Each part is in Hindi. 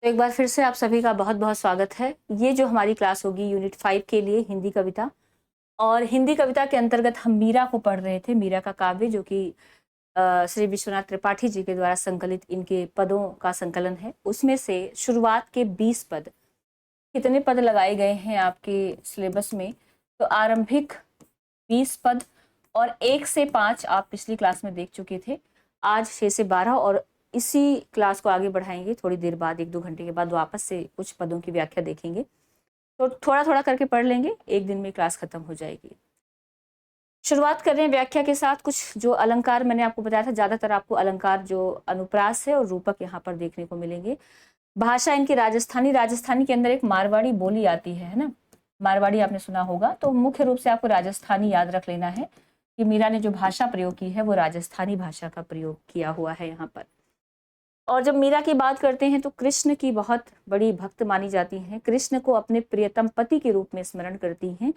तो एक बार फिर से आप सभी का बहुत बहुत स्वागत है। ये जो हमारी क्लास होगी यूनिट 5 के लिए हिंदी कविता, और हिंदी कविता के अंतर्गत हम मीरा को पढ़ रहे थे। मीरा का काव्य जो कि श्री विश्वनाथ त्रिपाठी जी के द्वारा संकलित इनके पदों का संकलन है। उसमें से शुरुआत के 20 पद, कितने पद लगाए गए हैं आपके सिलेबस में? तो आरंभिक 20 पद और 1 से 5 आप पिछली क्लास में देख चुके थे। आज 6 से 12 और इसी क्लास को आगे बढ़ाएंगे। थोड़ी देर बाद 1-2 घंटे के बाद वापस से कुछ पदों की व्याख्या देखेंगे। तो थोड़ा थोड़ा करके पढ़ लेंगे, एक दिन में क्लास खत्म हो जाएगी। शुरुआत कर रहे हैं व्याख्या के साथ। कुछ जो अलंकार मैंने आपको बताया था, ज्यादातर आपको अलंकार जो अनुप्रास है और रूपक यहाँ पर देखने को मिलेंगे। भाषा इनकी राजस्थानी, राजस्थानी के अंदर एक मारवाड़ी बोली आती है ना, मारवाड़ी आपने सुना होगा। तो मुख्य रूप से आपको राजस्थानी याद रख लेना है कि मीरा ने जो भाषा प्रयोग की है वो राजस्थानी भाषा का प्रयोग किया हुआ है यहाँ पर। और जब मीरा की बात करते हैं तो कृष्ण की बहुत बड़ी भक्त मानी जाती हैं, कृष्ण को अपने प्रियतम पति के रूप में स्मरण करती हैं।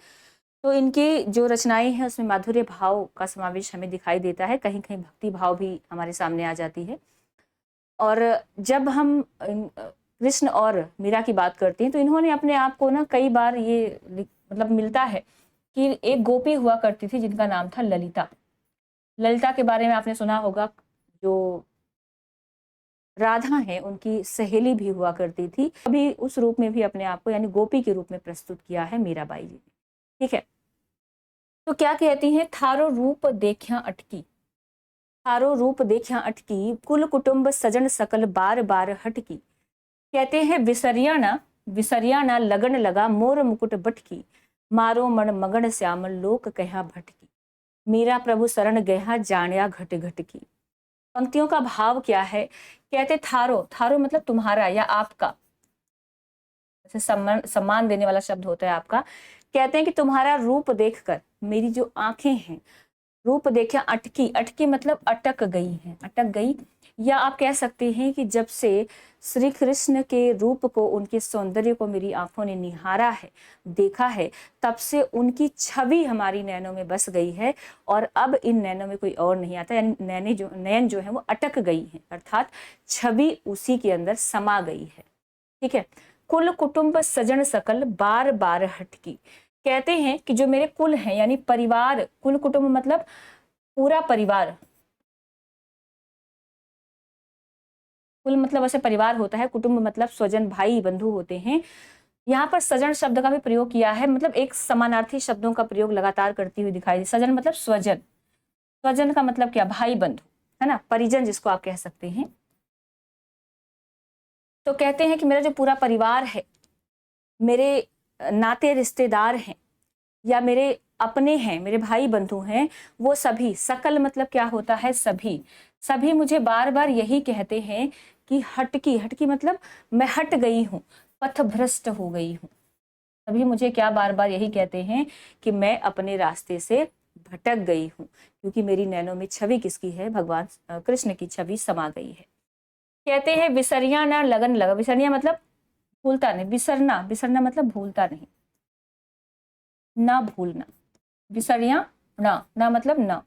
तो इनकी जो रचनाएं हैं उसमें माधुर्य भाव का समावेश हमें दिखाई देता है, कहीं कहीं भक्ति भाव भी हमारे सामने आ जाती है। और जब हम कृष्ण और मीरा की बात करते हैं तो इन्होंने अपने आप को ना कई बार ये मतलब मिलता है कि एक गोपी हुआ करती थी जिनका नाम था ललिता। ललिता के बारे में आपने सुना होगा, जो राधा है उनकी सहेली भी हुआ करती थी। अभी उस रूप में भी अपने आप को यानी गोपी के रूप में प्रस्तुत किया है मीराबाई जी ने। ठीक है, तो क्या कहती हैं? थारो रूप देखिया अटकी, थारो रूप देखिया अटकी, कुल कुटुंब सजन सकल बार बार हटकी। कहते हैं विसरिया ना लगन लगा मोर मुकुट बटकी, मारो मन मगन श्याम लोक कहा भटकी। मीरा प्रभु शरण गया जानिया घट घट की। पंक्तियों का भाव क्या है? कहते थारो, थारो मतलब तुम्हारा या आपका, जैसे सम्मान देने वाला शब्द होता है आपका। कहते हैं कि तुम्हारा रूप देखकर मेरी जो आंखें हैं, रूप देखा अटकी, अटकी मतलब अटक गई है, अटक गई। या आप कह सकते हैं कि जब से श्री कृष्ण के रूप को, उनके सौंदर्य को मेरी आंखों ने निहारा है, देखा है, तब से उनकी छवि हमारी नैनों में बस गई है और अब इन नैनों में कोई और नहीं आता। यानी नैन जो है वो अटक गई है, अर्थात छवि उसी के अंदर समा गई है। ठीक है। कुल कुटुंब सजन सकल बार बार हटकी। कहते हैं कि जो मेरे कुल हैं यानी परिवार, कुल कुटुंब मतलब पूरा परिवार, कुल मतलब वैसे परिवार होता है, कुटुंब मतलब स्वजन भाई बंधु होते हैं। यहाँ पर सजन शब्द का भी प्रयोग किया है, मतलब एक समानार्थी शब्दों का प्रयोग लगातार करती हुई दिखाई दी। सजन मतलब स्वजन, स्वजन का मतलब क्या? भाई बंधु, है ना, परिजन जिसको आप कह सकते हैं। तो कहते हैं कि मेरा जो पूरा परिवार है, मेरे नाते रिश्तेदार हैं या मेरे अपने हैं, मेरे भाई बंधु हैं, वो सभी, सकल मतलब क्या होता है? सभी, सभी मुझे बार बार यही कहते हैं कि हटकी, हटकी मतलब मैं हट गई हूँ, पथ भ्रष्ट हो गई हूँ। सभी मुझे क्या बार बार यही कहते हैं कि मैं अपने रास्ते से भटक गई हूँ, क्योंकि मेरी नैनों में छवि किसकी है? भगवान कृष्ण की छवि समा गई है। कहते हैं विसरिया ना लगन लगा, विसरिया मतलब भूलता नहीं, बिसरना, बिसरना मतलब भूलता नहीं, ना भूलना। विसरिया ना, ना मतलब ना।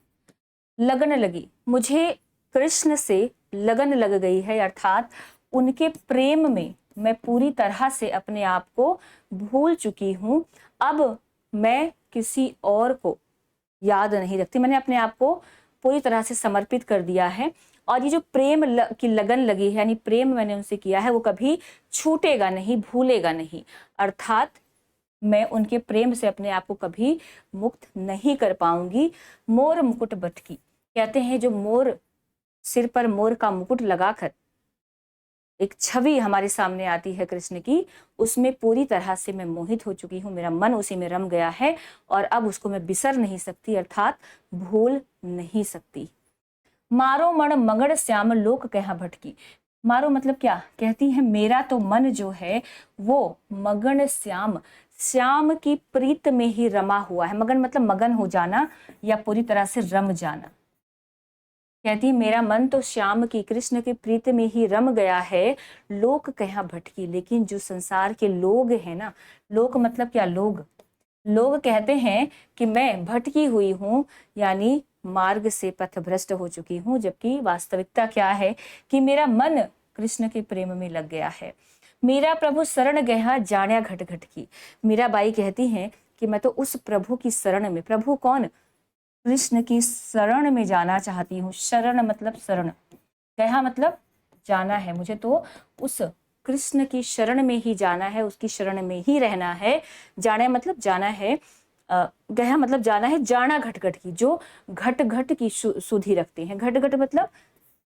लगन लगी, मुझे कृष्ण से लगन लग गई है, अर्थात उनके प्रेम में मैं पूरी तरह से अपने आप को भूल चुकी हूं। अब मैं किसी और को याद नहीं रखती, मैंने अपने आप को पूरी तरह से समर्पित कर दिया है। और ये जो प्रेम की लगन लगी है, यानी प्रेम मैंने उनसे किया है, वो कभी छूटेगा नहीं, भूलेगा नहीं। अर्थात मैं उनके प्रेम से अपने आप को कभी मुक्त नहीं कर पाऊंगी। मोर मुकुट बटकी, कहते हैं जो मोर, सिर पर मोर का मुकुट लगाकर एक छवि हमारे सामने आती है कृष्ण की, उसमें पूरी तरह से मैं मोहित हो चुकी हूँ, मेरा मन उसी में रम गया है और अब उसको मैं बिसर नहीं सकती, अर्थात भूल नहीं सकती। मारो मन मगड़ श्याम लोक कहाँ भटकी। मारो मतलब क्या? कहती है मेरा तो मन जो है वो मगन श्याम, श्याम की प्रीत में ही रमा हुआ है। मगन मतलब मगन हो जाना या पूरी तरह से रम जाना। कहती है मेरा मन तो श्याम की, कृष्ण की प्रीत में ही रम गया है, लोक कहाँ भटकी। लेकिन जो संसार के लोग हैं ना, लोक मतलब क्या? लोग, लोग कहते हैं कि मैं भटकी हुई हूँ, यानी मार्ग से पथभ्रष्ट हो चुकी हूँ, जबकि वास्तविकता क्या है कि मेरा मन कृष्ण के प्रेम में लग गया है। मीरा प्रभु शरण गया जाण्या घट घट की। मीराबाई कहती हैं कि मैं तो उस प्रभु की शरण में, प्रभु कौन, कृष्ण की शरण में जाना चाहती हूँ। शरण मतलब शरण, गया मतलब जाना है, मुझे तो उस कृष्ण की शरण में ही जाना है, उसकी शरण में ही रहना है। जाना मतलब जाना है, गया मतलब जाना है, जाना घट घट की, जो घट घट की सुधि रखते हैं। घट घट मतलब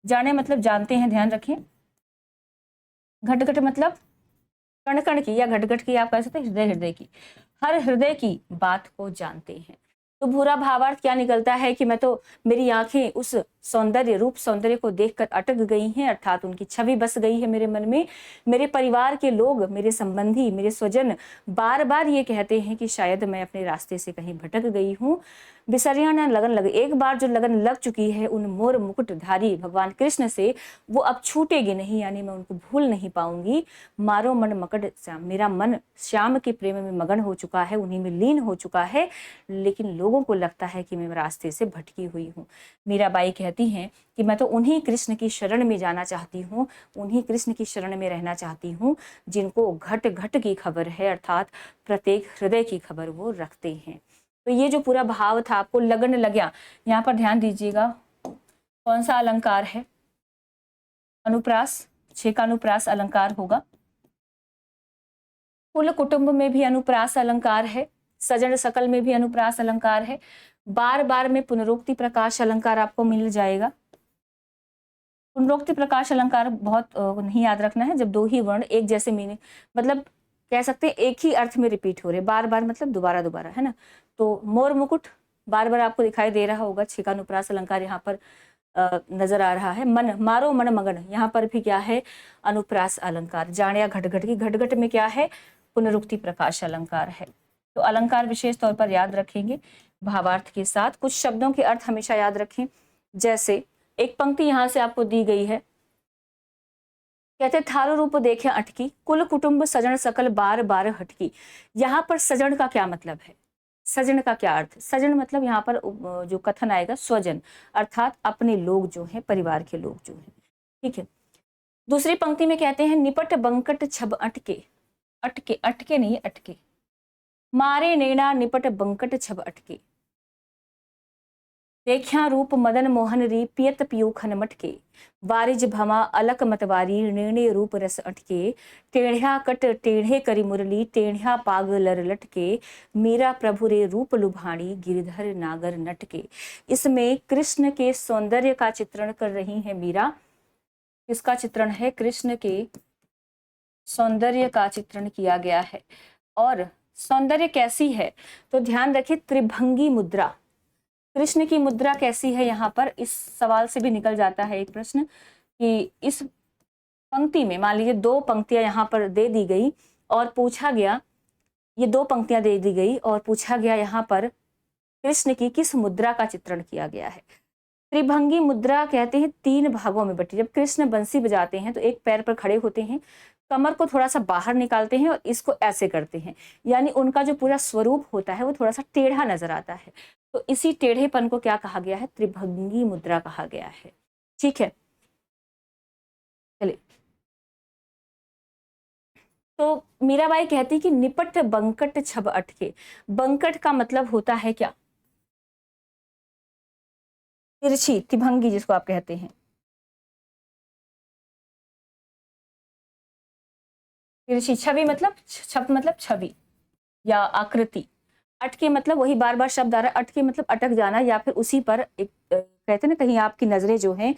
जाने मतलब जानते हैं, ध्यान रखें। घट घट मतलब कण कण की, या घट घट की आप कह सकते हैं हृदय हृदय की, हर हृदय की बात को जानते हैं। तो पूरा भावार्थ क्या निकलता है कि मैं तो, मेरी आंखें उस सौंदर्य, रूप सौंदर्य को देखकर अटक गई हैं, अर्थात उनकी छवि बस गई है मेरे मन में। मेरे परिवार के लोग, मेरे संबंधी, मेरे स्वजन बार बार ये कहते हैं कि शायद मैं अपने रास्ते से कहीं भटक गई हूँ। बिसरिया न लगन लगे, एक बार जो लगन लग चुकी है उन मोर मुकुटधारी भगवान कृष्ण से, वो अब छूटेगी नहीं, यानी मैं उनको भूल नहीं पाऊंगी। मारो मन मकड़ श्याम, मेरा मन श्याम के प्रेम में मगन हो चुका है, उन्हीं में लीन हो चुका है, लेकिन लोगों को लगता है कि मैं रास्ते से भटकी हुई हूँ। मीराबाई कहती हैं कि मैं तो उन्हीं कृष्ण की शरण में जाना चाहती हूँ, उन्हीं कृष्ण की शरण में रहना चाहती हूँ, जिनको घट घट की खबर है, अर्थात प्रत्येक हृदय की खबर वो रखते हैं। तो ये जो पूरा भाव था, आपको लगन लग्या, यहाँ पर ध्यान दीजिएगा कौन सा अलंकार है, अनुप्रास, 6 का अनुप्रास अलंकार होगा। कुल कुटुंब में भी अनुप्रास अलंकार है, सजन सकल में भी अनुप्रास अलंकार है, बार बार में पुनरोक्ति प्रकाश अलंकार आपको मिल जाएगा। पुनरोक्ति प्रकाश अलंकार बहुत नहीं याद रखना है, जब दो ही वर्ण एक जैसे मीनिंग, मतलब कह सकते हैं एक ही अर्थ में रिपीट हो रहे, बार बार मतलब दोबारा दोबारा, है ना। तो मोर मुकुट बार बार आपको दिखाई दे रहा होगा, 6 का अनुप्रास अलंकार यहाँ पर नजर आ रहा है। मन, मारो मन मगन, यहाँ पर भी क्या है, अनुप्रास अलंकार। जाण्या घट घट की, घट घट में क्या है, पुनरुक्ति प्रकाश अलंकार है। तो अलंकार विशेष तौर पर याद रखेंगे भावार्थ के साथ। कुछ शब्दों के अर्थ हमेशा याद रखें, जैसे एक पंक्ति यहां से आपको दी गई है, कहते थारो रूप देखे अटकी, कुल कुटुंब सजन सकल बार बार हटकी। यहाँ पर सजन का क्या मतलब है, सजन का क्या अर्थ, सजन मतलब यहाँ पर जो कथन आएगा स्वजन, अर्थात अपने लोग जो हैं, परिवार के लोग जो हैं, ठीक है। दूसरी पंक्ति में कहते हैं निपट बंकट छब अटके, अटके, अटके नहीं अटके, मारे नैना निपट बंकट छब अटके, देख्या रूप मदन मोहन री पियत पियो खन मटके, वारिज भमा अलक मतवारी निर्णय रूप रस अटके, टेढ़्या कट टेढ़े करी मुरली टेढ़्या पाग लर लटके, मीरा प्रभु रे रूप लुभाणी गिरधर नागर नटके। इसमें कृष्ण के सौंदर्य का चित्रण कर रही है मीरा। किसका चित्रण है, कृष्ण के सौंदर्य का चित्रण किया गया है। और सौंदर्य कैसी है, तो ध्यान रखिए त्रिभंगी मुद्रा, कृष्ण की मुद्रा कैसी है। यहाँ पर इस सवाल से भी निकल जाता है एक प्रश्न कि इस पंक्ति में, मान लीजिए 2 पंक्तियां यहाँ पर दे दी गई और पूछा गया, ये 2 पंक्तियां दे दी गई और पूछा गया यहाँ पर कृष्ण की किस मुद्रा का चित्रण किया गया है। त्रिभंगी मुद्रा कहते हैं 3 भागों में बटी। जब कृष्ण बंसी बजाते हैं तो एक पैर पर खड़े होते हैं, कमर को थोड़ा सा बाहर निकालते हैं और इसको ऐसे करते हैं, यानी उनका जो पूरा स्वरूप होता है वो थोड़ा सा टेढ़ा नजर आता है। तो इसी टेढ़ेपन को क्या कहा गया है, त्रिभंगी मुद्रा कहा गया है, ठीक है। चलिए, तो मीराबाई कहती कि निपट बंकट छब अटके, बंकट का मतलब होता है क्या, तिरछी, त्रिभंगी जिसको आप कहते हैं, तिरछी, छवि मतलब छप मतलब छवि या आकृति, अटके मतलब वही बार बार शब्द आ रहा है, अटके मतलब अटक जाना, या फिर उसी पर एक कहते हैं ना, कहीं आपकी नजरें जो हैं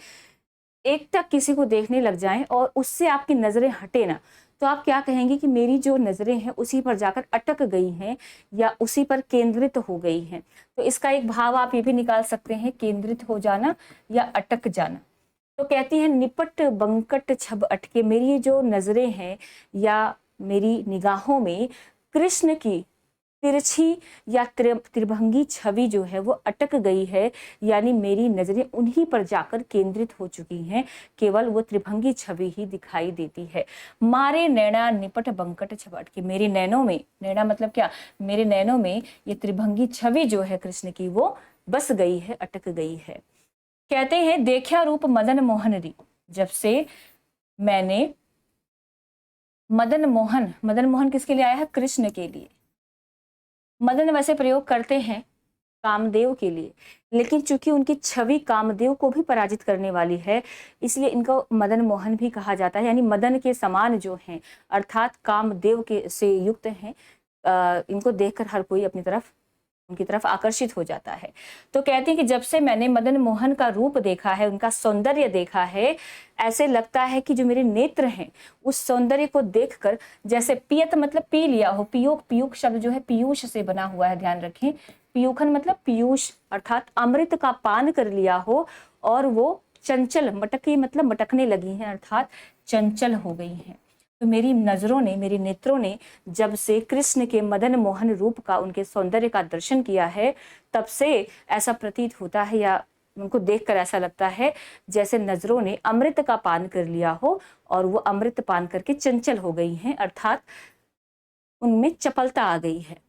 एक टक किसी को देखने लग जाएं और उससे आपकी नजरें हटे ना, तो आप क्या कहेंगे कि मेरी जो नजरें हैं उसी पर जाकर अटक गई हैं या उसी पर केंद्रित हो गई हैं। तो इसका एक भाव आप ये भी निकाल सकते हैं, केंद्रित हो जाना या अटक जाना। तो कहती है निपट बंकट छब अटके, मेरी जो नजरें हैं या मेरी निगाहों में कृष्ण की तिरछी या त्रिभंगी छवि जो है वो अटक गई है, यानी मेरी नजरें उन्हीं पर जाकर केंद्रित हो चुकी हैं, केवल वो त्रिभंगी छवि ही दिखाई देती है। मारे नैना निपट बंकट छब अटके, मेरे नैनों में, नैना मतलब क्या, मेरे नैनों में ये त्रिभंगी छवि जो है कृष्ण की वो बस गई है, अटक गई है। कहते हैं देखा रूप मदन मोहन री, जब से मैंने मदन मोहन, मदन मोहन किसके लिए आया है? कृष्ण के लिए। मदन वैसे प्रयोग करते हैं कामदेव के लिए, लेकिन चूंकि उनकी छवि कामदेव को भी पराजित करने वाली है, इसलिए इनको मदन मोहन भी कहा जाता है। यानी मदन के समान जो हैं, अर्थात कामदेव के से युक्त हैं। इनको देखकर हर कोई अपनी तरफ, उनकी तरफ आकर्षित हो जाता है। तो कहते हैं कि जब से मैंने मदन मोहन का रूप देखा है, उनका सौंदर्य देखा है, ऐसे लगता है कि जो मेरे नेत्र हैं उस सौंदर्य को देखकर जैसे पियत मतलब पी लिया हो। पियूक, पियूक शब्द जो है पीयूष से बना हुआ है, ध्यान रखें। पीयूखन मतलब पीयूष, अर्थात अमृत का पान कर लिया हो और वो चंचल, मटकी मतलब मटकने लगी हैं, अर्थात चंचल हो गई हैं। तो मेरी नजरों ने, मेरे नेत्रों ने जब से कृष्ण के मदन मोहन रूप का, उनके सौंदर्य का दर्शन किया है, तब से ऐसा प्रतीत होता है या उनको देखकर ऐसा लगता है जैसे नजरों ने अमृत का पान कर लिया हो और वो अमृत पान करके चंचल हो गई हैं, अर्थात उनमें चपलता आ गई है।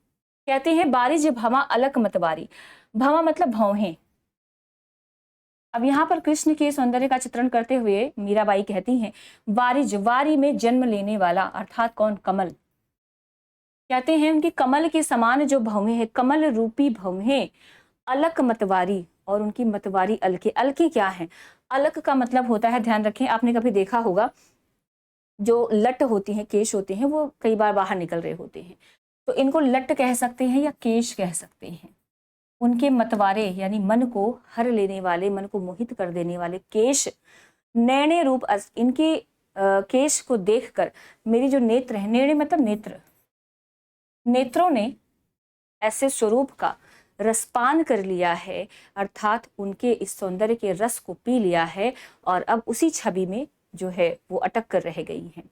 कहते हैं बारिज भवा अलक मतवारी। भवा मतलब भौहें। अब यहाँ पर कृष्ण के सौंदर्य का चित्रण करते हुए मीराबाई कहती हैं वारिज, वारी में जन्म लेने वाला, अर्थात कौन? कमल। कहते हैं उनकी कमल के समान जो भवें हैं, कमल रूपी भवें, अलक मतवारी, और उनकी मतवारी अलके। अलके क्या है? अलक का मतलब होता है, ध्यान रखें, आपने कभी देखा होगा जो लट होती हैं, केश होते हैं, वो कई बार बाहर निकल रहे होते हैं, तो इनको लट कह सकते हैं या केश कह सकते हैं। उनके मतवारे यानी मन को हर लेने वाले, मन को मोहित कर देने वाले केश, नैणे रूप, इनके केश को देखकर मेरी जो नेत्र है, नैणे मतलब नेत्र, नेत्रों ने ऐसे स्वरूप का रसपान कर लिया है, अर्थात उनके इस सौंदर्य के रस को पी लिया है और अब उसी छवि में जो है वो अटक कर रह गई हैं।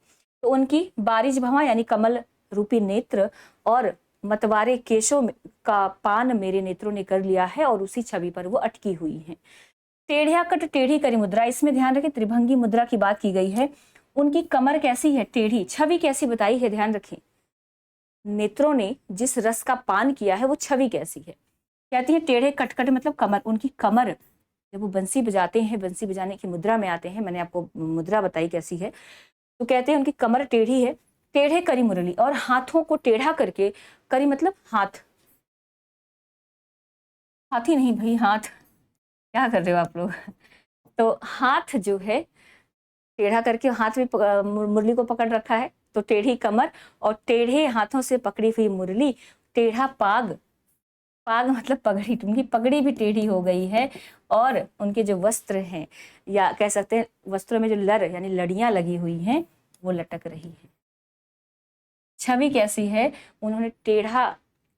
तो उनकी बारिज भवा यानी कमल रूपी नेत्र और मतवारे केशों का पान मेरे नेत्रों ने कर लिया है और उसी छवि पर वो अटकी हुई हैं। टेढ़िया कट टेढ़ी करी मुद्रा, इसमें ध्यान रखें त्रिभंगी मुद्रा की बात की गई है। उनकी कमर कैसी है? टेढ़ी। छवि कैसी बताई है? ध्यान रखें, नेत्रों ने जिस रस का पान किया है वो छवि कैसी है। कहती है टेढ़े कटकट मतलब कमर। उनकी कमर, जब वो बंसी बजाते हैं, बंसी बजाने की मुद्रा में आते हैं, मैंने आपको मुद्रा बताई कैसी है, तो कहते हैं उनकी कमर टेढ़ी है। टेढ़े करी मुरली, और हाथों को टेढ़ा करके, करी मतलब हाथ, हाथी नहीं भाई, हाथ, क्या कर रहे हो आप लोग? तो हाथ जो है टेढ़ा करके, हाथ में मुरली को पकड़ रखा है, तो टेढ़ी कमर और टेढ़े हाथों से पकड़ी हुई मुरली, टेढ़ा पाग, पाग मतलब पगड़ी, उनकी पगड़ी भी टेढ़ी हो गई है और उनके जो वस्त्र हैं, या कह सकते हैं वस्त्रों में जो लर यानी लड़ियां लगी हुई हैं, वो लटक रही है। छवि कैसी है? उन्होंने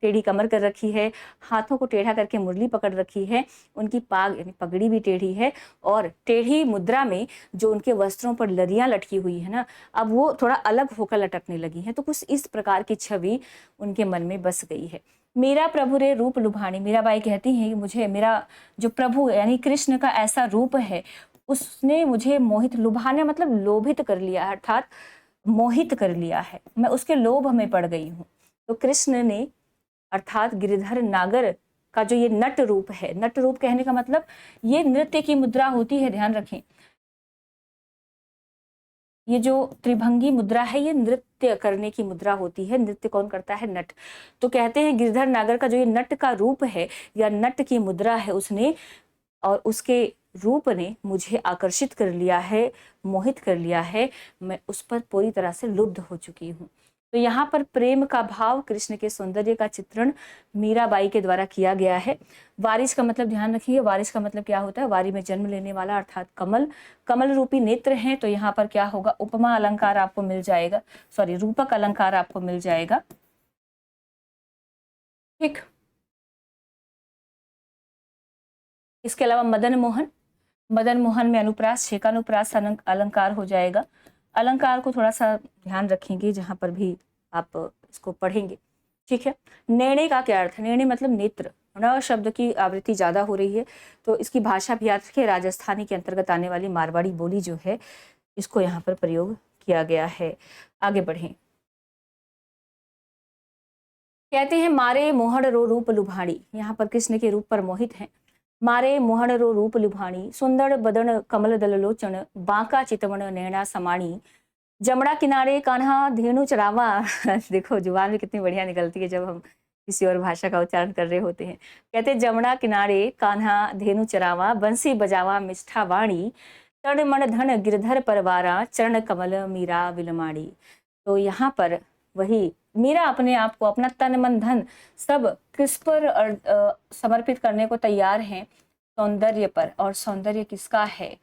टेढ़ी कमर कर रखी है, हाथों को टेढ़ा करके मुरली पकड़ रखी है, उनकी पाग यानी पगड़ी भी टेढ़ी है और टेढ़ी मुद्रा में जो उनके वस्त्रों पर लड़ियां लटकी हुई है ना, अब वो थोड़ा अलग होकर लटकने लगी हैं। तो कुछ इस प्रकार की छवि उनके मन में बस गई है। मेरा प्रभु रे रूप लुभानी, मीराबाई कहती हैं कि मुझे मेरा जो प्रभु यानी कृष्ण का ऐसा रूप है, उसने मुझे मोहित, लुभाना मतलब लोभित कर लिया, अर्थात मोहित कर लिया है, मैं उसके लोभ में पड़ गई हूँ। तो कृष्ण ने, अर्थात गिरिधर नागर का जो ये नट रूप है, नट रूप कहने का मतलब ये नृत्य की मुद्रा होती है, ध्यान रखें। ये जो त्रिभंगी मुद्रा है ये नृत्य करने की मुद्रा होती है। नृत्य कौन करता है? नट। तो कहते हैं गिरिधर नागर का जो ये नट का रूप है या नट की मुद्रा है, उसने और उसके रूप ने मुझे आकर्षित कर लिया है, मोहित कर लिया है, मैं उस पर पूरी तरह से लुब्ध हो चुकी हूँ। तो यहाँ पर प्रेम का भाव, कृष्ण के सौंदर्य का चित्रण मीराबाई के द्वारा किया गया है। वारिस का मतलब ध्यान रखिए, वारिस का मतलब क्या होता है? वारी में जन्म लेने वाला, अर्थात कमल, कमल रूपी नेत्र हैं। तो यहाँ पर क्या होगा? उपमा अलंकार आपको मिल जाएगा, सॉरी रूपक अलंकार आपको मिल जाएगा। ठीक, इसके अलावा मदन मोहन, मदन मोहन में अनुप्रास, छेकानुप्रास अलंकार हो जाएगा। अलंकार को थोड़ा सा ध्यान रखेंगे जहां पर भी आप इसको पढ़ेंगे। ठीक है। नैणे का क्या अर्थ है? नैणे मतलब नेत्र। न शब्द की आवृत्ति ज्यादा हो रही है, तो इसकी भाषा भी याद रखिए, राजस्थानी के अंतर्गत आने वाली मारवाड़ी बोली जो है, इसको यहाँ पर प्रयोग किया गया है। आगे बढ़ें। कहते हैं मारे मोहन रो रूप लुभाणी, यहाँ पर कृष्ण के रूप पर मोहित हैं। मारे मोहन रो रूप लुभाणी, सुंदर बदन कमल दल लोचन, बांका चितवन नैना समाणी, जमड़ा किनारे कान्हा धेनु चरावा देखो जुबान में कितनी बढ़िया निकलती है जब हम किसी और भाषा का उच्चारण कर रहे होते हैं। कहते जमड़ा किनारे कान्हा धेनु चरावा, बंसी बजावा मिष्ठा वाणी, तन मन धन गिरधर परवारा, चरण कमल मीरा विलमाड़ी। तो यहाँ पर वही मीरा अपने आप को, अपना तन मन धन सब किस पर समर्पित करने को तैयार हैं? सौंदर्य पर। और सौंदर्य किसका है?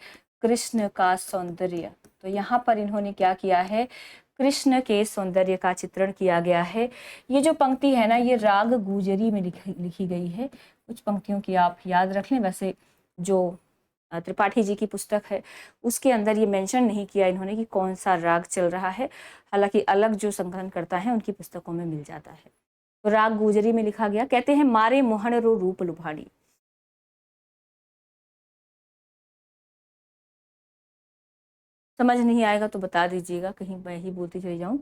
कृष्ण का सौंदर्य। तो यहाँ पर इन्होंने क्या किया है? कृष्ण के सौंदर्य का चित्रण किया गया है। ये जो पंक्ति है ना, ये राग गुजरी में लिखी गई है। कुछ पंक्तियों की आप याद रख लें। वैसे जो त्रिपाठी जी की पुस्तक है उसके अंदर ये मेंशन नहीं किया इन्होंने कि कौन सा राग चल रहा है, हालांकि अलग जो संकलन करता है उनकी पुस्तकों में मिल जाता है। तो राग गुजरी में लिखा गया। कहते हैं मारे मोहन रो रूप लुभाड़ी। समझ नहीं आएगा तो बता दीजिएगा, कहीं मैं ही बोलती चली जाऊं।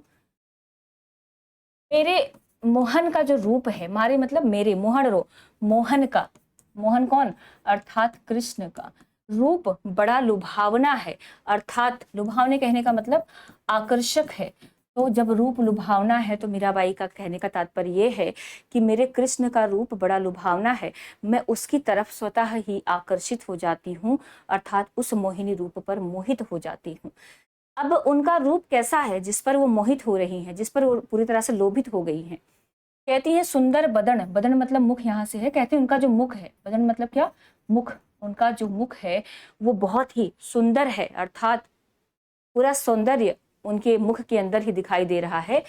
मेरे मोहन का जो रूप है, मारे मतलब मेरे, मोहन रो, मोहन का, मोहन कौन? अर्थात कृष्ण का रूप बड़ा लुभावना है। अर्थात लुभावने कहने का मतलब आकर्षक है। तो जब रूप लुभावना है तो मीराबाई का कहने का तात्पर्य ये है कि मेरे कृष्ण का रूप बड़ा लुभावना है, मैं उसकी तरफ स्वतः ही आकर्षित हो जाती हूँ, अर्थात उस मोहिनी रूप पर मोहित हो जाती हूँ। अब उनका रूप कैसा है जिस पर वो मोहित हो रही हैं, जिस पर वो पूरी तरह से लोभित हो गई हैं? कहती है सुंदर बदन, बदन मतलब मुख यहाँ से है। कहते हैं उनका जो मुख है, बदन मतलब क्या? मुख। उनका जो मुख है वो बहुत ही सुंदर है, अर्थात पूरा सौंदर्य उनके मुख के अंदर ही दिखाई दे रहा है।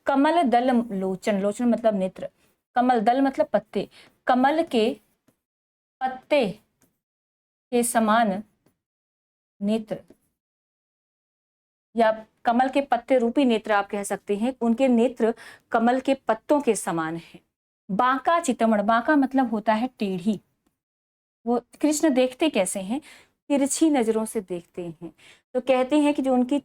कमल दल लोचन, लोचन मतलब नेत्र, कमल दल मतलब पत्ते, कमल के पत्ते के समान नेत्र, या कमल के पत्ते रूपी नेत्र आप कह सकते हैं। उनके नेत्र कमल के पत्तों के समान है। बांका चितमण, बांका मतलब होता है टेढ़ी। वो कृष्ण देखते कैसे हैं? तिरछी नजरों से देखते हैं। तो कहते हैं कि जो उनकी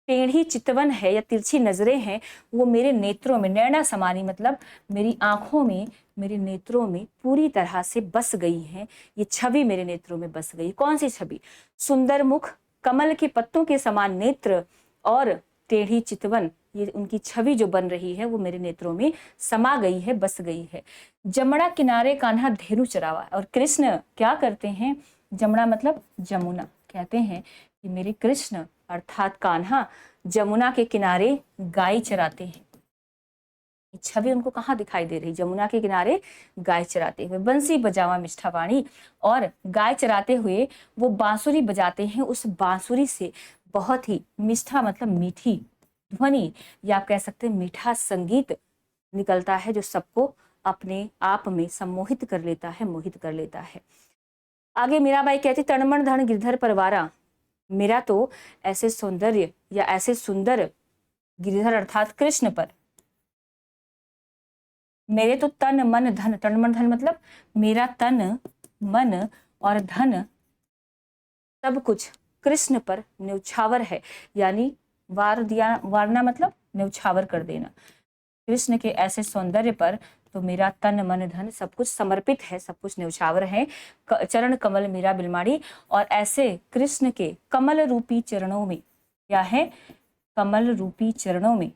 टेढ़ी चितवन है या तिरछी नजरें हैं वो मेरे नेत्रों में, नैना समानी मतलब मेरी आंखों में, मेरे नेत्रों में पूरी तरह से बस गई हैं। ये छवि मेरे नेत्रों में बस गई। कौन सी छवि? सुंदर मुख, कमल के पत्तों के समान नेत्र और टेढ़ी चितवन, ये उनकी छवि जो बन रही है वो मेरे नेत्रों में समा गई है, बस गई है। जमुना किनारे कान्हा धेनु चरावा, और कृष्ण क्या करते हैं? जमुना मतलब जमुना। कहते हैं कि मेरे कृष्ण अर्थात कान्हा जमुना के किनारे गाय चराते हैं। छवि उनको कहाँ दिखाई दे रही? जमुना के किनारे गाय चराते हुए। बंसी बजावा मिष्ठा वाणी, और गाय चराते हुए वो बांसुरी बजाते हैं। उस बांसुरी से बहुत ही मिष्ठा मतलब मीठी ध्वनि, या आप कह सकते हैं मीठा संगीत निकलता है, जो सबको अपने आप में सम्मोहित कर लेता है, मोहित कर लेता है। आगे मीराबाई कहती तनमन धन गिरधर परवारा, मेरा तो ऐसे सौंदर्य या ऐसे सुंदर गिरिधर अर्थात कृष्ण पर, मेरे तो तन मन धन, तन मन धन मतलब मेरा तन मन और धन सब कुछ कृष्ण पर न्यौछावर है। यानी वार दिया, वारना मतलब न्यौछावर कर देना। कृष्ण के ऐसे सौंदर्य पर तो मेरा तन मन धन सब कुछ समर्पित है, सब कुछ न्यौछावर है। चरण कमल मीरा बिलमाड़ी, और ऐसे कृष्ण के कमल रूपी चरणों में, क्या है? कमल रूपी चरणों में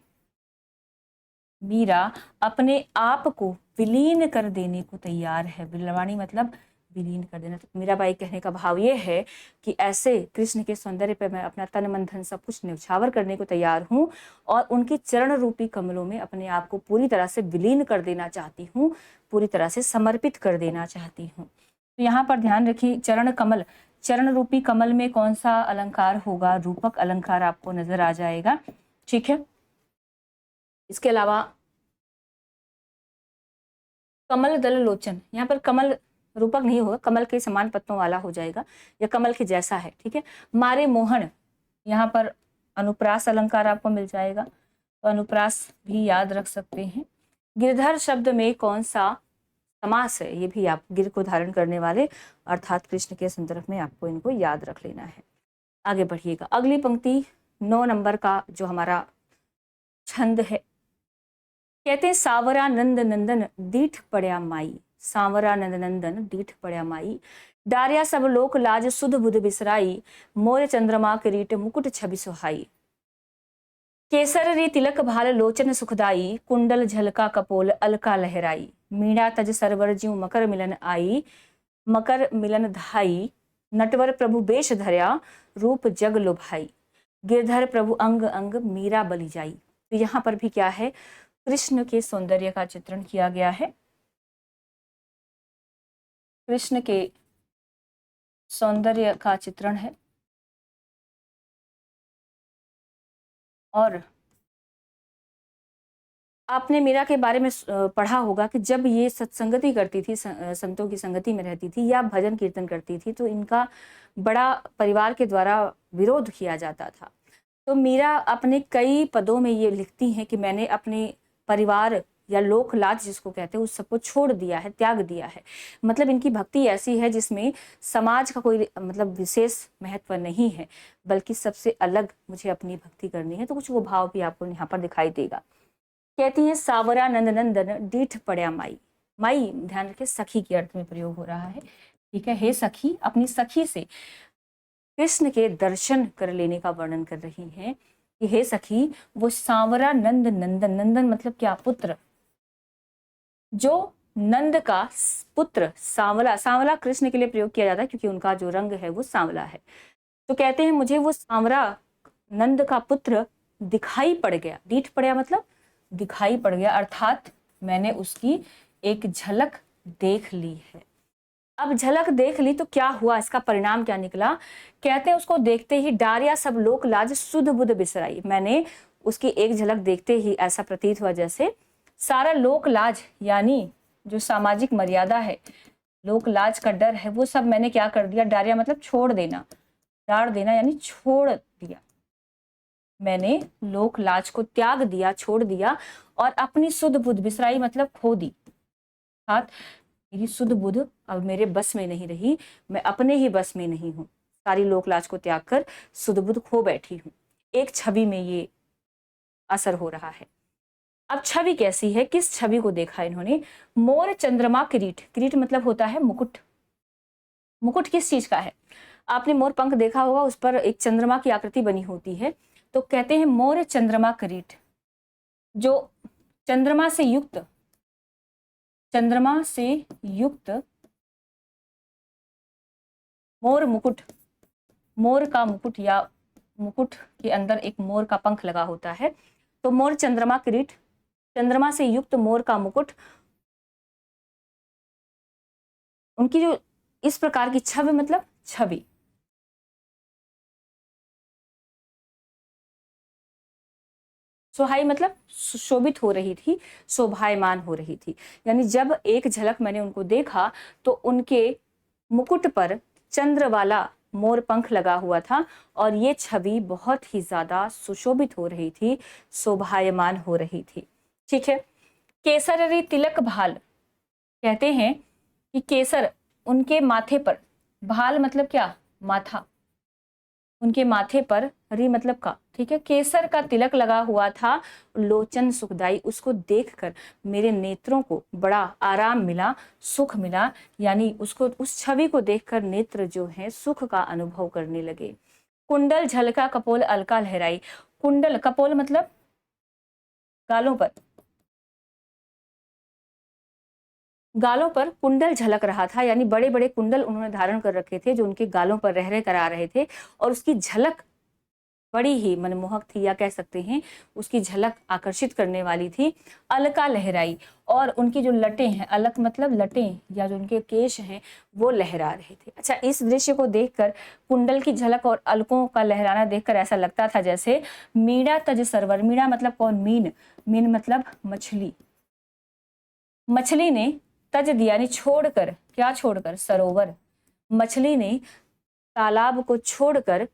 मीरा अपने आप को विलीन कर देने को तैयार है। बिलवाणी मतलब विलीन कर देना। तो मीराबाई कहने का भाव ये है कि ऐसे कृष्ण के सौंदर्य पर मैं अपना तन मन धन सब कुछ न्यौछावर करने को तैयार हूँ, और उनके चरण रूपी कमलों में अपने आप को पूरी तरह से विलीन कर देना चाहती हूँ, पूरी तरह से समर्पित कर देना चाहती हूँ। तो यहाँ पर ध्यान रखिए, चरण कमल, चरण रूपी कमल में कौन सा अलंकार होगा? रूपक अलंकार आपको नजर आ जाएगा। ठीक है, इसके अलावा कमल दल लोचन, यहाँ पर कमल रूपक नहीं होगा, कमल के समान पत्तों वाला हो जाएगा, या कमल के जैसा है। ठीक है, मारे मोहन, यहाँ पर अनुप्रास अलंकार आपको मिल जाएगा, तो अनुप्रास भी याद रख सकते हैं। गिरधर शब्द में कौन सा समास है? ये भी आप गिर को धारण करने वाले अर्थात कृष्ण के संदर्भ में आपको इनको याद रख लेना है। आगे बढ़िएगा, अगली पंक्ति 9 नंबर का जो हमारा छंद है। कहते हैं सावरा नंद नंदन दीठ पड़या माई, सावरा नंद नंदन दीठ पड़या माई, डारिया सब लोक लाज सुध बुध बिसराई, मोर चंद्रमा किरीट मुकुट छवि सुहाई। केसर रे तिलक भाल लोचन सुखदाई, कुंडल झलका कपोल अलका लहराई। मीणा तज सरवर ज्यों मकर मिलन आई, मकर मिलन धाई। नटवर प्रभु बेश धर्या, रूप जग लुभाई। गिरधर प्रभु अंग अंग मीरा बलि जाई। तो यहाँ पर भी क्या है, कृष्ण के सौंदर्य का चित्रण किया गया है। कृष्ण के सौंदर्य का चित्रण है। और आपने मीरा के बारे में पढ़ा होगा कि जब ये सत्संगति करती थी, संतों की संगति में रहती थी या भजन कीर्तन करती थी, तो इनका बड़ा परिवार के द्वारा विरोध किया जाता था। तो मीरा अपने कई पदों में ये लिखती हैं कि मैंने अपने परिवार या लोक लाज जिसको कहते हैं उस सबको छोड़ दिया है, त्याग दिया है। मतलब इनकी भक्ति ऐसी है जिसमें समाज का कोई मतलब विशेष महत्व नहीं है, बल्कि सबसे अलग मुझे अपनी भक्ति करनी है। तो कुछ वो भाव भी आपको यहाँ पर दिखाई देगा। कहती है सावरा नंद नंदन डीठ पड़या माई। माई ध्यान रखे सखी के अर्थ में प्रयोग हो रहा है, ठीक है। हे सखी, अपनी सखी से कृष्ण के दर्शन कर लेने का वर्णन कर रही हैं कि हे सखी, वो सांवरा नंद नंदन, नंदन मतलब क्या, पुत्र, जो नंद का पुत्र सांवला, सांवला कृष्ण के लिए प्रयोग किया जाता है क्योंकि उनका जो रंग है वो सांवला है। तो कहते हैं मुझे वो सांवरा नंद का पुत्र दिखाई पड़ गया। डीठ पड़या मतलब दिखाई पड़ गया, अर्थात मैंने उसकी एक झलक देख ली है। अब झलक देख ली तो क्या हुआ, इसका परिणाम क्या निकला। कहते हैं उसको देखते ही डारिया सब लोक लाज सुध बुध बिसराई। मैंने उसकी एक झलक देखते ही ऐसा प्रतीत हुआ जैसे सारा लोक लाज यानी जो सामाजिक मर्यादा है, लोक लाज का डर है, वो सब मैंने क्या कर दिया। डारिया मतलब छोड़ देना, डार देना यानी छोड़ दिया। मैंने लोक लाज को त्याग दिया, छोड़ दिया, और अपनी सुध बुध, बिसराई मतलब खो दी। अर्थात मेरी सुध बुध अब मेरे बस में नहीं रही, मैं अपने ही बस में नहीं हूँ। सारी लोक लाज को त्याग कर सुध बुध खो बैठी हूँ। एक छवि में ये असर हो रहा है। अब छवि कैसी है, किस छवि को देखा इन्होंने। मोर चंद्रमा किरीट, किरीट मतलब होता है मुकुट। मुकुट किस चीज का है, आपने मोर पंख देखा होगा, उस पर एक चंद्रमा की आकृति बनी होती है। तो कहते हैं मोर चंद्रमा किरीट, जो चंद्रमा से युक्त, चंद्रमा से युक्त मोर मुकुट, मोर का मुकुट या मुकुट के अंदर एक मोर का पंख लगा होता है। तो मोर चंद्रमा किरीट, चंद्रमा से युक्त मोर का मुकुट, उनकी जो इस प्रकार की छवि मतलब छवि, सोहाई मतलब सुशोभित हो रही थी, शोभायमान हो रही थी। यानी जब एक झलक मैंने उनको देखा तो उनके मुकुट पर चंद्र वाला मोर पंख लगा हुआ था और ये छवि बहुत ही ज्यादा सुशोभित हो रही थी, शोभायमान हो रही थी। ठीक है। केसर रे तिलक भाल, कहते हैं कि केसर उनके माथे पर, भाल मतलब क्या, माथा, उनके माथे पर, री मतलब का, ठीक है, केसर का तिलक लगा हुआ था। लोचन सुखदाई, उसको देखकर मेरे नेत्रों को बड़ा आराम मिला, सुख मिला। यानी उसको, उस छवि को देखकर नेत्र जो है सुख का अनुभव करने लगे। कुंडल झलका कपोल अलका लहराई। कुंडल, कपोल मतलब गालों पर, गालों पर कुंडल झलक रहा था, यानी बड़े बड़े कुंडल उन्होंने धारण कर रखे थे जो उनके गालों पर रह रहे कर आ रहे थे, और उसकी झलक बड़ी ही मनमोहक थी, या कह सकते हैं उसकी झलक आकर्षित करने वाली थी। अलका लहराई, और उनकी जो लटें हैं, अलक मतलब लटें या जो उनके केश हैं वो लहरा रहे थे। अच्छा, इस दृश्य को देखकर, कुंडल की झलक और अलकों का लहराना देखकर ऐसा लगता था जैसे मीणा तज सरवर, मीणा मतलब कौन, मीन, मीन मतलब मछली, मछली ने तज दिया यानी छोड़कर, क्या छोड़कर, सरोवर, मछली ने तालाब को छोड़कर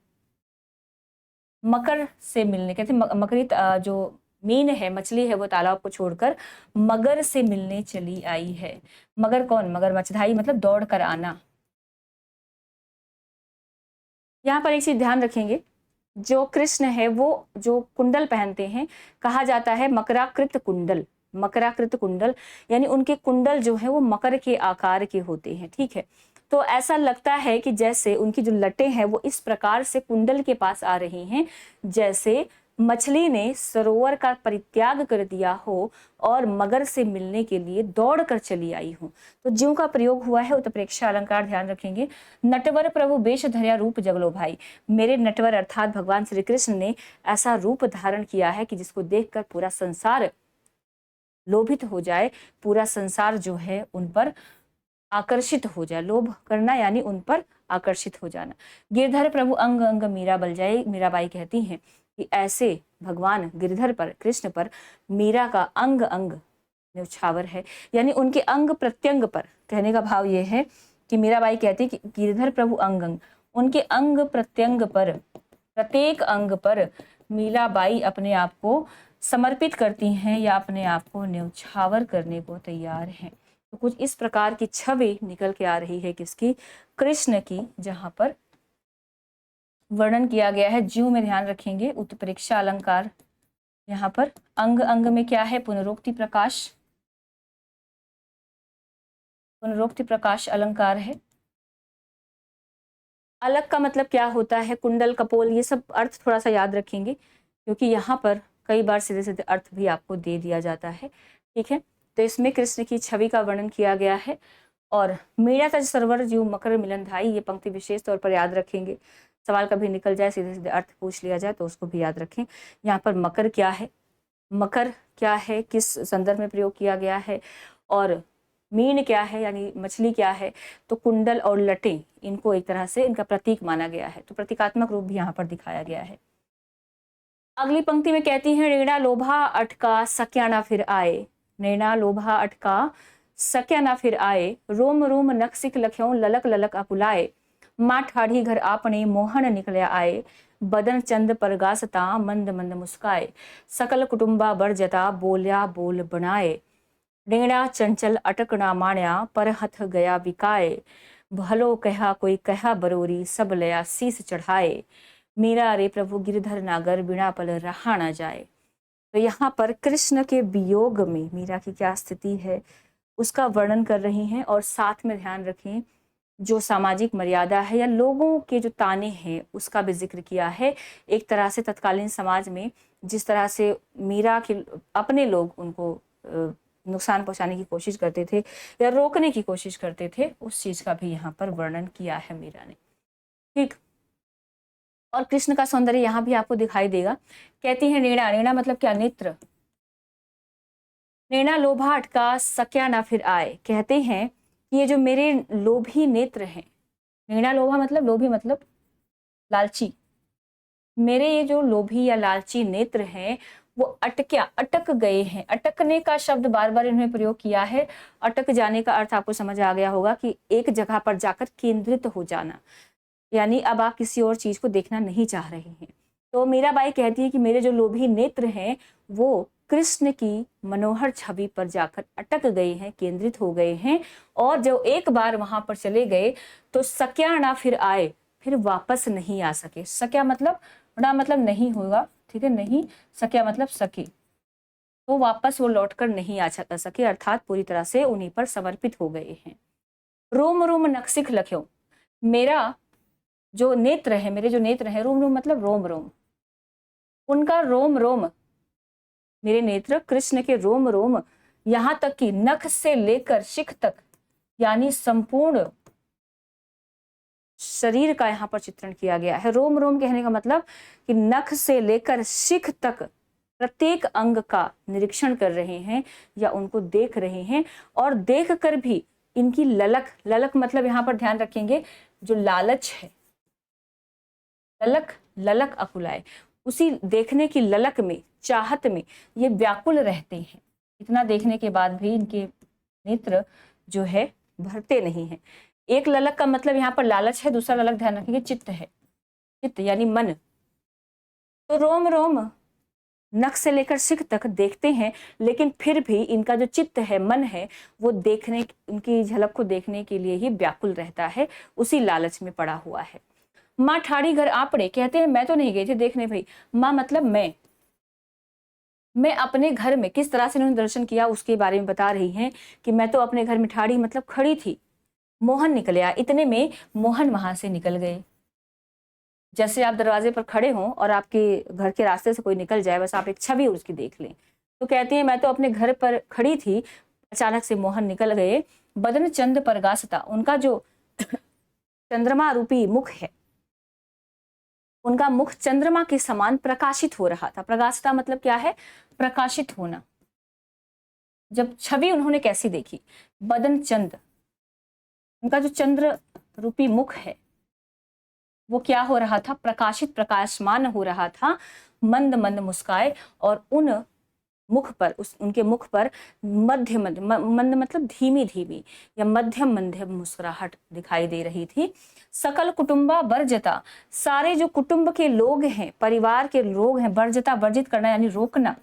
मकर से मिलने, कहते मकरी जो मीन है, मछली है, वो तालाब को छोड़कर मगर से मिलने चली आई है। मगर कौन, मगर मछधाई मतलब दौड़ कर आना। यहाँ पर एक चीज ध्यान रखेंगे, जो कृष्ण है वो जो कुंडल पहनते हैं, कहा जाता है मकराकृत कुंडल, मकराकृत कुंडल, यानी उनके कुंडल जो है वो मकर के आकार के होते हैं। ठीक है। तो ऐसा लगता है कि जैसे उनकी जो लटें हैं वो इस प्रकार से कुंडल के पास आ रही हैं, जैसे मछली ने सरोवर का परित्याग कर दिया हो और मगर से मिलने के लिए दौड़ कर चली आई हूँ। तो ज्यों का प्रयोग हुआ है उत्प्रेक्षा अलंकार, ध्यान रखेंगे। नटवर प्रभु बेश धर्या रूप जगलो भाई, मेरे नटवर अर्थात भगवान श्री कृष्ण ने ऐसा रूप धारण किया है कि जिसको देखकर पूरा संसार लोभित हो जाए, पूरा संसार जो है उन पर आकर्षित हो जाए। लोभ करना यानी उन पर आकर्षित हो जाना। गिरधर प्रभु अंग अंग मीरा बल जाए, मीराबाई कहती हैं कि ऐसे भगवान गिरधर पर, कृष्ण पर मीरा का अंग अंग न्यौछावर है, यानी उनके अंग प्रत्यंग पर। कहने का भाव यह है कि मीराबाई कहती कि गिरधर प्रभु अंग अंग, उनके अंग प्रत्यंग पर, प्रत्येक अंग पर मीराबाई अपने आप को समर्पित करती हैं या अपने आप को न्यौछावर करने को तैयार हैं। तो कुछ इस प्रकार की छवि निकल के आ रही है किसकी, कृष्ण की, जहां पर वर्णन किया गया है ज्यों में, ध्यान रखेंगे उत्प्रेक्षा अलंकार। यहाँ पर अंग अंग में क्या है, पुनरोक्ति प्रकाश, पुनरोक्ति प्रकाश अलंकार है। अलग का मतलब क्या होता है, कुंडल कपोल, ये सब अर्थ थोड़ा सा याद रखेंगे क्योंकि यहाँ पर कई बार सीधे सीधे अर्थ भी आपको दे दिया जाता है। ठीक है, तो इसमें कृष्ण की छवि का वर्णन किया गया है। और मीरा तज सरवर जीव मकर मिलन धाई, ये पंक्ति विशेष तौर पर याद रखेंगे। सवाल कभी निकल जाए, सीधे सीधे अर्थ पूछ लिया जाए तो उसको भी याद रखें। यहाँ पर मकर क्या है, मकर क्या है, किस संदर्भ में प्रयोग किया गया है, और मीन क्या है यानी मछली क्या है, तो कुंडल और लटें, इनको एक तरह से इनका प्रतीक माना गया है। तो प्रतीकात्मक रूप भी यहाँ पर दिखाया गया है। अगली पंक्ति में कहती हैं, ऋणा लोभा अटका सक्या ना फिर आए, नैना लोभा अटका सक्या ना फिर आए, रोम रोम नक्सिक लख्यों ललक ललक अपुलाए, माँ ठाढ़ी घर आपने मोहन निकल्या आए, बदन चंद परगासता मंद मंद मुस्काए, सकल कुटुंबा बरजता बोल्या बोल बनाए, ऋणा चंचल अटक ना माण्या पर हथ गया बिकाए, भलो कहा कोई कहा बरोरी सब लया शीस चढ़ाए, मीरा रे प्रभु गिरधर नागर बिना पल रहा ना जाए। तो यहाँ पर कृष्ण के वियोग में मीरा की क्या स्थिति है उसका वर्णन कर रही हैं। और साथ में ध्यान रखें जो सामाजिक मर्यादा है या लोगों के जो ताने हैं उसका भी जिक्र किया है। एक तरह से तत्कालीन समाज में जिस तरह से मीरा के अपने लोग उनको नुकसान पहुंचाने की कोशिश करते थे या रोकने की कोशिश करते थे, उस चीज का भी यहाँ पर वर्णन किया है मीरा ने। ठीक, और कृष्ण का सौंदर्य यहाँ भी आपको दिखाई देगा। कहती है नीणा, नीणा मतलब क्या, नेत्र। नीणा लोभा अटका सक्या ना फिर आए, कहते हैं कि ये जो मेरे लोभी नेत्र हैं, नीणा लोभा मतलब लोभी मतलब लालची, मेरे ये जो लोभी या लालची नेत्र हैं वो अटक गए हैं। अटकने का शब्द बार बार इन्होंने प्रयोग किया है। अटक जाने का अर्थ आपको समझ आ गया होगा कि एक जगह पर जाकर केंद्रित हो जाना, यानी अब आप किसी और चीज को देखना नहीं चाह रहे हैं। तो मीराबाई कहती है कि मेरे जो लोभी नेत्र हैं वो कृष्ण की मनोहर छवि पर जाकर अटक गए हैं, केंद्रित हो गए हैं, और जो एक बार वहां पर चले गए तो सक्या ना फिर आए, फिर वापस नहीं आ सके। सक्या मतलब ना मतलब नहीं होगा, ठीक है, नहीं, सक्या मतलब सके, तो वापस वो लौटकर नहीं आ सके, अर्थात पूरी तरह से उन्हीं पर समर्पित हो गए हैं। रोम रोम नक्सिख लख्यो, मेरा जो नेत्र है, मेरे जो नेत्र है, रोम रोम मतलब रोम रोम, उनका रोम रोम, मेरे नेत्र कृष्ण के रोम रोम, यहां तक कि नख से लेकर शिख तक, यानी संपूर्ण शरीर का यहाँ पर चित्रण किया गया है। रोम रोम कहने का मतलब कि नख से लेकर शिख तक प्रत्येक अंग का निरीक्षण कर रहे हैं या उनको देख रहे हैं, और देख कर भी इनकी ललक, ललक मतलब यहाँ पर ध्यान रखेंगे जो लालच है, ललक ललक अकुलाए, उसी देखने की ललक में, चाहत में ये व्याकुल रहते हैं। इतना देखने के बाद भी इनके नेत्र जो है भरते नहीं हैं। एक ललक का मतलब यहाँ पर लालच है, दूसरा ललक ध्यान रखेंगे चित्त है, चित्त यानी मन। तो रोम रोम नख से लेकर शिख तक देखते हैं, लेकिन फिर भी इनका जो चित्त है, मन है, वो देखने, उनकी झलक को देखने के लिए ही व्याकुल रहता है, उसी लालच में पड़ा हुआ है। माँ ठाड़ी घर आपड़े, कहते हैं मैं तो नहीं गई थी देखने भाई, माँ मतलब मैं अपने घर में किस तरह से उन्होंने दर्शन किया उसके बारे में बता रही हैं कि मैं तो अपने घर में ठाड़ी मतलब खड़ी थी, मोहन निकल आया, इतने में मोहन वहां से निकल गए। जैसे आप दरवाजे पर खड़े हों और आपके घर के रास्ते से कोई निकल जाए, बस आप एक छवि उसकी देख लें। तो कहती है मैं तो अपने घर पर खड़ी थी, अचानक से मोहन निकल गए। बदन चंद परगासता, उनका जो चंद्रमा रूपी मुख है, उनका मुख चंद्रमा के समान प्रकाशित हो रहा था। प्रकाशता मतलब क्या है? प्रकाशित होना। जब छवि उन्होंने कैसी देखी? बदन चंद, उनका जो चंद्र रूपी मुख है वो क्या हो रहा था? प्रकाशित, प्रकाशमान हो रहा था। मंद मंद मुस्काए और उन मुख पर, उस उनके मुख पर मध्य मध्य मंद मतलब धीमी धीमी या मध्यम मध्यम मुस्कुराहट दिखाई दे रही थी। सकल कुटुंबा वर्जता, सारे जो कुटुंब के लोग हैं, परिवार के लोग हैं, वर्जता वर्जित करना यानी रोकना।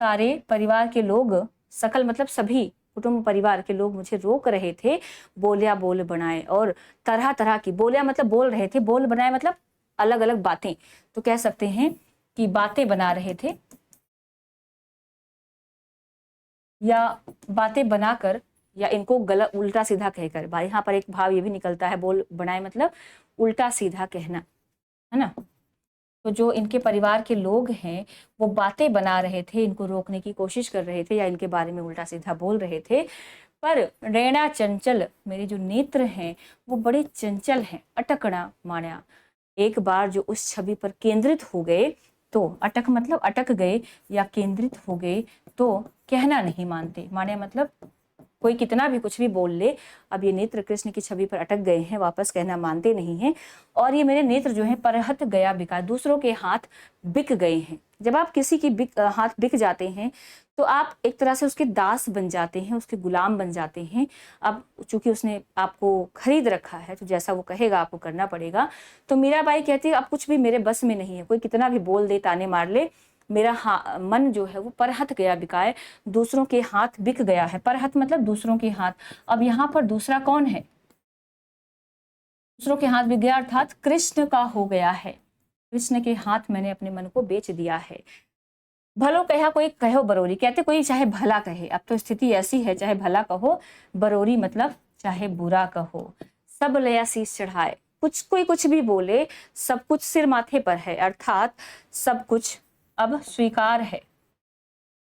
सारे परिवार के लोग, सकल मतलब सभी कुटुंब परिवार के लोग मुझे रोक रहे थे। बोलिया बोल बनाए, और तरह तरह की, बोलिया मतलब बोल रहे थे, बोल बनाए मतलब अलग अलग बातें, तो कह सकते हैं कि बातें बना रहे थे, या बातें बनाकर, या इनको गलत उल्टा सीधा कहकर। भाई यहाँ पर एक भाव ये भी निकलता है, बोल बनाए मतलब उल्टा सीधा कहना, है ना। तो जो इनके परिवार के लोग हैं वो बातें बना रहे थे, इनको रोकने की कोशिश कर रहे थे या इनके बारे में उल्टा सीधा बोल रहे थे। पर नैना चंचल, मेरे जो नेत्र हैं वो बड़े चंचल हैं। अटकना माना, एक बार जो उस छवि पर केंद्रित हो गए, तो अटक मतलब अटक गए या केंद्रित हो गए, तो कहना नहीं मानते। माने मतलब कोई कितना भी कुछ भी बोल ले, अब ये नेत्र कृष्ण की छवि पर अटक गए हैं, वापस कहना मानते नहीं हैं। और ये मेरे नेत्र जो हैं परहत गया बिका, दूसरों के हाथ बिक गए हैं। जब आप किसी की हाथ बिक जाते हैं तो आप एक तरह से उसके दास बन जाते हैं, उसके गुलाम बन जाते हैं। अब चूंकि उसने आपको खरीद रखा है तो जैसा वो कहेगा आपको करना पड़ेगा। तो मीराबाई कहती है अब कुछ भी मेरे बस में नहीं है, कोई कितना भी बोल दे, ताने मार ले, मेरा मन जो है वो परहत गया बिकाए, दूसरों के हाथ बिक गया है। परहत मतलब दूसरों के हाथ। अब यहाँ पर दूसरा कौन है? दूसरों के हाथ बिक गया अर्थात कृष्ण का हो गया है। कृष्ण के हाथ मैंने अपने मन को बेच दिया है। भलो कहा कोई कहो बरोरी, कहते कोई चाहे भला कहे, अब तो स्थिति ऐसी है चाहे भला कहो, बरोरी मतलब चाहे बुरा कहो। सब लया शीश चढ़ाए, कुछ कोई कुछ भी बोले, सब कुछ सिर माथे पर है, अर्थात सब कुछ अब स्वीकार है।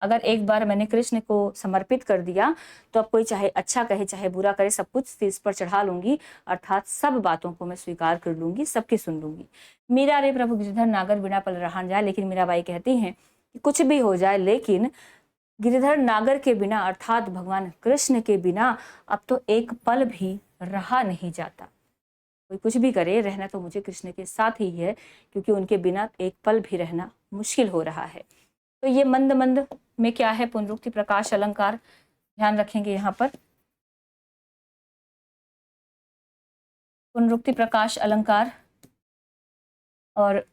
अगर एक बार मैंने कृष्ण को समर्पित कर दिया तो अब कोई चाहे अच्छा कहे चाहे बुरा करे, सब कुछ शीश पर चढ़ा लूंगी, अर्थात सब बातों को मैं स्वीकार कर लूंगी, सबकी सुन लूंगी। मीरा रे प्रभु गिरधर नागर बिना पल रहा जाए, लेकिन मीराबाई कहती हैं कि कुछ भी हो जाए लेकिन गिरधर नागर के बिना अर्थात भगवान कृष्ण के बिना अब तो एक पल भी रहा नहीं जाता। कोई कुछ भी करे, रहना तो मुझे कृष्ण के साथ ही है, क्योंकि उनके बिना एक पल भी रहना मुश्किल हो रहा है। तो ये मंद मंद में क्या है? पुनरुक्ति प्रकाश अलंकार, ध्यान रखेंगे यहाँ पर। पुनरुक्ति प्रकाश अलंकार और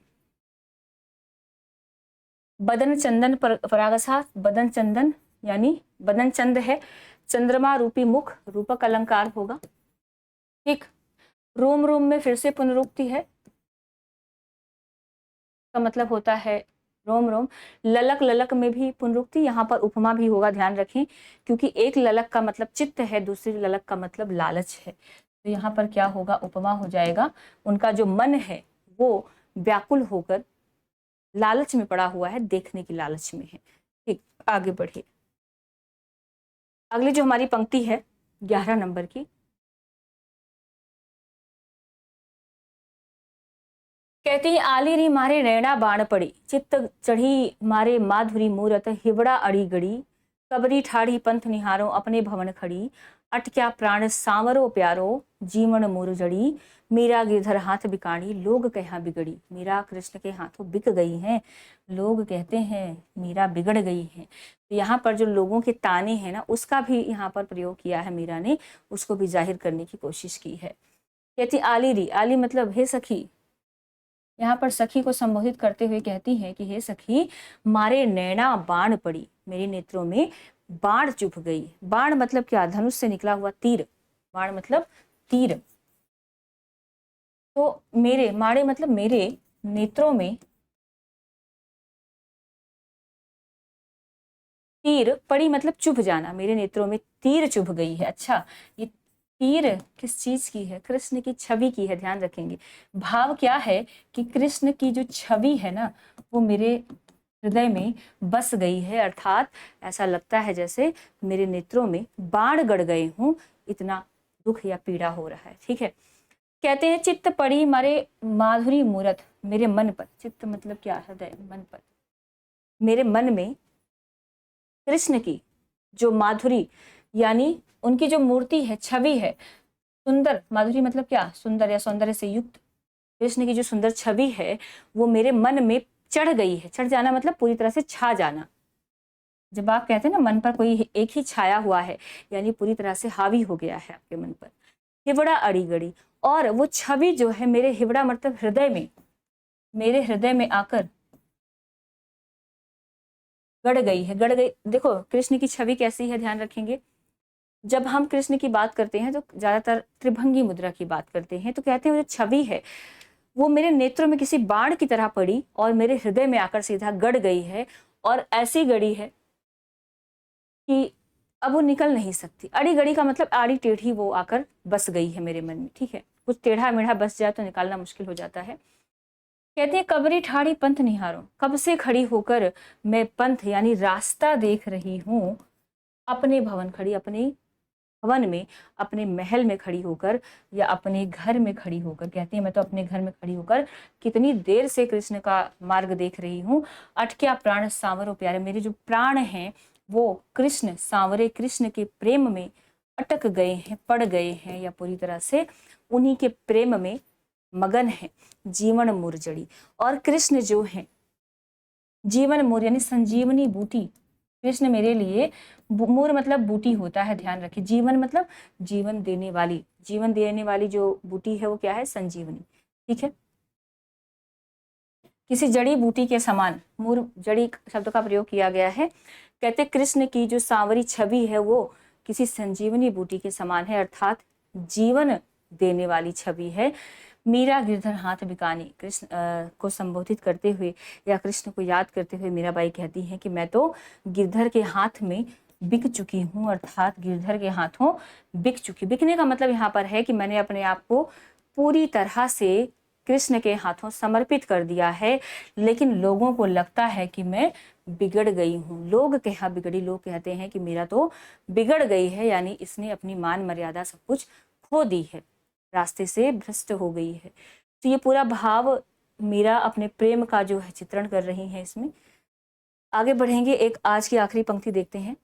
बदन चंदन परागसा, बदन चंदन यानी बदन चंद है, चंद्रमा रूपी मुख, रूपक अलंकार होगा। ठीक। रोम रोम में फिर से पुनरुक्ति है, का मतलब होता है रोम रोम। ललक, ललक में भी पुनरुक्ति, यहाँ पर उपमा भी होगा, ध्यान रखें, क्योंकि एक ललक का मतलब चित्त है, दूसरी ललक का मतलब लालच है। तो यहाँ पर क्या होगा? उपमा हो जाएगा। उनका जो मन है वो व्याकुल होकर लालच में पड़ा हुआ है, देखने की लालच में है। ठीक, आगे बढ़िए। अगली जो हमारी पंक्ति है 11 नंबर की, कहती है आली री मारे नैना बाण पड़ी, चित्त चढ़ी मारे माधुरी मूरत, हिवड़ा अड़ी गड़ी, कबरी ठाड़ी पंथ निहारो, अपने भवन खड़ी, अटक्या प्राण सांवरो प्यारो, जीवन मूर जड़ी, मीरा गिरधर हाथ बिकाड़ी, लोग कहा बिगड़ी। मीरा कृष्ण के हाथों बिक गई हैं, लोग कहते हैं मीरा बिगड़ गई है। तो यहाँ पर जो लोगों के ताने हैं ना, उसका भी यहाँ पर प्रयोग किया है मीरा ने, उसको भी जाहिर करने की कोशिश की है। कहती आली री, आली मतलब हे सखी, यहाँ पर सखी को संबोधित करते हुए कहती है कि हे सखी, मारे नैना बाण पड़ी, मेरे नेत्रों में बाण चुभ गई। बाण मतलब क्या? धनुष से निकला हुआ तीर, बाण मतलब तीर। तो मेरे, मारे मतलब मेरे नेत्रों में तीर, पड़ी मतलब चुभ जाना, मेरे नेत्रों में तीर चुभ गई है। अच्छा, ये तीर किस चीज की है? कृष्ण की छवि की है, ध्यान रखेंगे। भाव क्या है कि कृष्ण की जो छवि है ना वो मेरे हृदय में बस गई है, अर्थात ऐसा लगता है जैसे मेरे नेत्रों में बाण गड़ गए हों, इतना दुख या पीड़ा हो रहा है। ठीक है, कहते हैं चित्त पड़ी मारे माधुरी मूरत मेरे मन पर। चित्त मतलब क्या? हृदय, मन पर। मेरे मन में कृष्ण की जो माधुरी यानी उनकी जो मूर्ति है, छवि है, सुंदर, माधुरी मतलब क्या? सुंदर या सौंदर्य से युक्त कृष्ण की जो सुंदर छवि है वो मेरे मन में चढ़ गई है। चढ़ जाना मतलब पूरी तरह से छा जाना। जब आप कहते हैं ना मन पर कोई एक ही छाया हुआ है, यानी पूरी तरह से हावी हो गया है आपके मन पर। हिवड़ा अड़ी गड़ी, और वो छवि जो है मेरे हिवड़ा मतलब हृदय में, मेरे हृदय में आकर गड़ गई है। गड़ गई, देखो कृष्ण की छवि कैसी है, ध्यान रखेंगे। जब हम कृष्ण की बात करते हैं तो ज्यादातर त्रिभंगी मुद्रा की बात करते हैं, तो कहते हैं वो जो छवि है वो मेरे नेत्रों में किसी बाण की तरह पड़ी और मेरे हृदय में आकर सीधा गड़ गई है, और ऐसी गड़ी है कि अब वो निकल नहीं सकती। अड़ी गड़ी का मतलब आड़ी टेढ़ी वो आकर बस गई है मेरे मन में। ठीक है, कुछ टेढ़ा मेढ़ा बस जाए तो निकालना मुश्किल हो जाता है। कहते हैं कबरी ठाड़ी पंथ निहारो, कब से खड़ी होकर मैं पंथ यानी रास्ता देख रही हूँ। अपने भवन खड़ी, अपने भवन में, अपने महल में खड़ी होकर या अपने घर में खड़ी होकर। कहती है मैं तो अपने घर में खड़ी होकर कितनी देर से कृष्ण का मार्ग देख रही हूँ। अटक्या प्राण सांवरो प्यारे, मेरे जो प्राण हैं वो कृष्ण सांवरे, कृष्ण के प्रेम में अटक गए हैं, पड़ गए हैं, या पूरी तरह से उन्हीं के प्रेम में मगन है। जीवन मुरझड़ी, और कृष्ण जो है जीवन मूर यानी संजीवनी बूटी। कृष्ण मेरे लिए, मूर मतलब बूटी होता है, ध्यान रखिए। जीवन मतलब जीवन देने वाली, जीवन देने वाली जो बूटी है वो क्या है? संजीवनी। ठीक है, किसी जड़ी बूटी के समान, मूर जड़ी शब्द का प्रयोग किया गया है। कहते कृष्ण की जो सांवरी छवि है वो किसी संजीवनी बूटी के समान है, अर्थात जीवन देने वाली छवि है। मीरा गिरधर हाथ बिकानी, कृष्ण को संबोधित करते हुए या कृष्ण को याद करते हुए मीराबाई कहती हैं कि मैं तो गिरधर के हाथ में बिक चुकी हूँ, अर्थात गिरधर के हाथों बिक चुकी। बिकने का मतलब यहाँ पर है कि मैंने अपने आप को पूरी तरह से कृष्ण के हाथों समर्पित कर दिया है, लेकिन लोगों को लगता है कि मैं बिगड़ गई हूँ। लोग क्या बिगड़ी? लोग कहते हैं कि मीरा तो बिगड़ गई है, यानी इसने अपनी मान मर्यादा सब कुछ खो दी है, रास्ते से भ्रष्ट हो गई है। तो ये पूरा भाव मीरा अपने प्रेम का जो है चित्रण कर रही है इसमें। आगे बढ़ेंगे, एक आज की आखिरी पंक्ति देखते हैं।